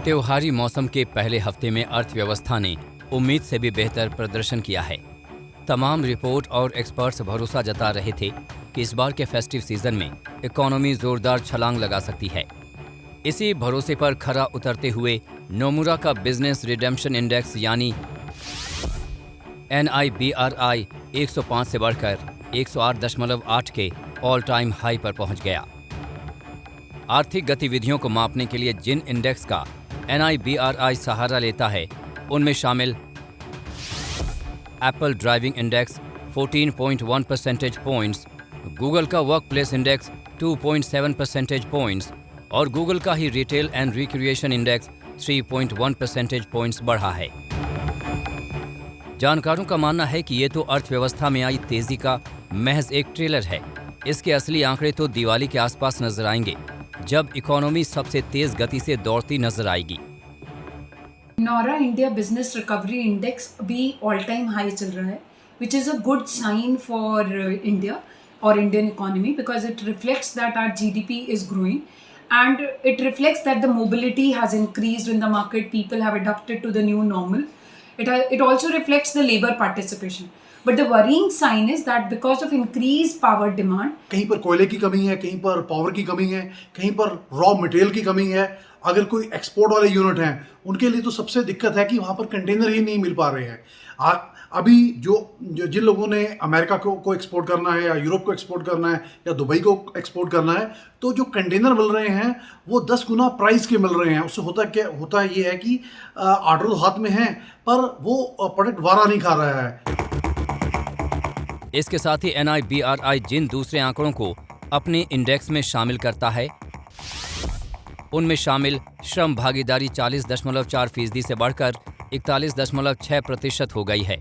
त्योहारी मौसम के पहले हफ्ते में अर्थव्यवस्था ने उम्मीद से भी बेहतर प्रदर्शन किया है। तमाम रिपोर्ट और एक्सपर्ट्स भरोसा जता रहे थे कि इस बार के फेस्टिव सीजन में इकोनॉमी जोरदार छलांग लगा सकती है। इसी भरोसे पर खरा उतरते हुए नोमुरा का बिजनेस रिडेम्पशन इंडेक्स यानी NIBRI 105 से बढ़कर 108.8 के ऑल टाइम हाई पर पहुंच गया। आर्थिक गतिविधियों को मापने के लिए जिन इंडेक्स का NIBRI सहारा लेता है उनमें शामिल Apple driving index 14.1 percentage points, Google का work place index 2.7 percentage points और गूगल का ही retail and recreation index 3.1 percentage points बढ़ा है। जानकारों का मानना है कि ये तो अर्थव्यवस्था में आई तेजी का महज एक ट्रेलर है। इसके असली आंकड़े तो दिवाली के आसपास नजर आएंगे, जब इकोनॉमी सबसे तेज गति से दौड़ती नजर आएगी। Nomura India business recovery index भी ऑल टाइम हाई चल रहा है, which is a good sign for India और Indian economy because it reflects that our GDP is growing and it reflects that the mobility has increased in the market. People have adapted to the new normal. It also reflects the labor participation. But the worrying sign is that because of increased power demand, कहीं पर कोयले की कमी है, कहीं पर power की कमी है, कहीं पर रॉ मटेरियल की कमी है। अगर कोई एक्सपोर्ट वाले यूनिट हैं उनके लिए तो सबसे दिक्कत है कि वहाँ पर कंटेनर ही नहीं मिल पा रहे हैं। अभी जिन लोगों ने अमेरिका को एक्सपोर्ट करना है या यूरोप को एक्सपोर्ट करना है या दुबई को एक्सपोर्ट करना है, तो जो कंटेनर मिल रहे हैं वो 10 गुना प्राइस के मिल रहे हैं। उससे होता ये है कि ऑर्डर तो हाथ में है पर वो प्रोडक्ट वारा नहीं खा रहा है। इसके साथ ही NIBRI जिन दूसरे आंकड़ों को अपने इंडेक्स में शामिल करता है उनमें शामिल श्रम भागीदारी 40.4% से बढ़कर 41.6% हो गई है,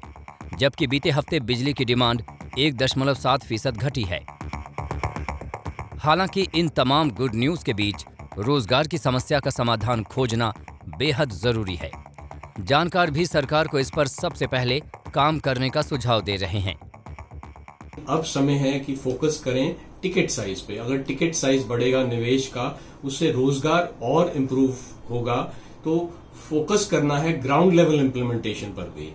जबकि बीते हफ्ते बिजली की डिमांड 1.7% घटी है। हालांकि इन तमाम गुड न्यूज के बीच रोजगार की समस्या का समाधान खोजना बेहद जरूरी है। जानकार भी सरकार को इस पर सबसे पहले काम करने का सुझाव दे रहे हैं। अब समय है कि फोकस करें टिकट साइज पे। अगर टिकट साइज बढ़ेगा निवेश का, उससे रोजगार और इम्प्रूव होगा। तो फोकस करना है ग्राउंड लेवल इम्प्लीमेंटेशन पर भी,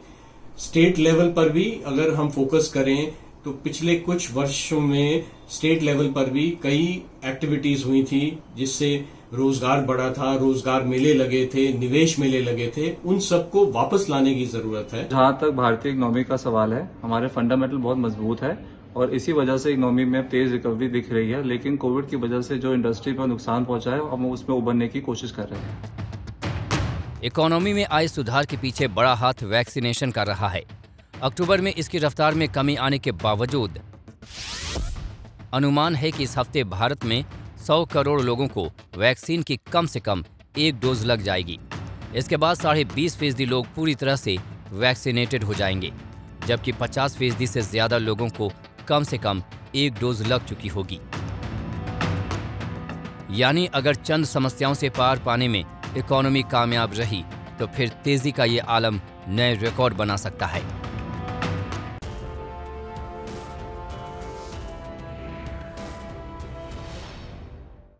स्टेट लेवल पर भी। अगर हम फोकस करें तो पिछले कुछ वर्षों में स्टेट लेवल पर भी कई एक्टिविटीज हुई थी जिससे रोजगार बढ़ा था, रोजगार मेले लगे थे, निवेश मेले लगे थे। उन सबको वापस लाने की जरूरत है। जहां तक भारतीय इकोनॉमी का सवाल है, हमारे फंडामेंटल बहुत मजबूत है और इसी वजह से इकोनॉमी में तेज रिकवरी दिख रही है। लेकिन कोविड की वजह से जो इंडस्ट्री पर नुकसान पहुंचा है, हम उसमें उबरने की कोशिश कर रहे हैं। इकोनॉमी में आए सुधार के पीछे बड़ा हाथ वैक्सीनेशन का रहा है। अक्टूबर में इसकी रफ्तार में कमी आने के बावजूद अनुमान है कि इस हफ्ते भारत में 100 करोड़ लोगों को वैक्सीन की कम से कम एक डोज लग जाएगी। इसके बाद 20.5% लोग पूरी तरह से वैक्सीनेटेड हो जाएंगे, जबकि 50% से ज्यादा लोगों को कम से कम एक डोज लग चुकी होगी। यानी अगर चंद समस्याओं से पार पाने में इकोनॉमी कामयाब रही तो फिर तेजी का ये आलम नए रिकॉर्ड बना सकता है।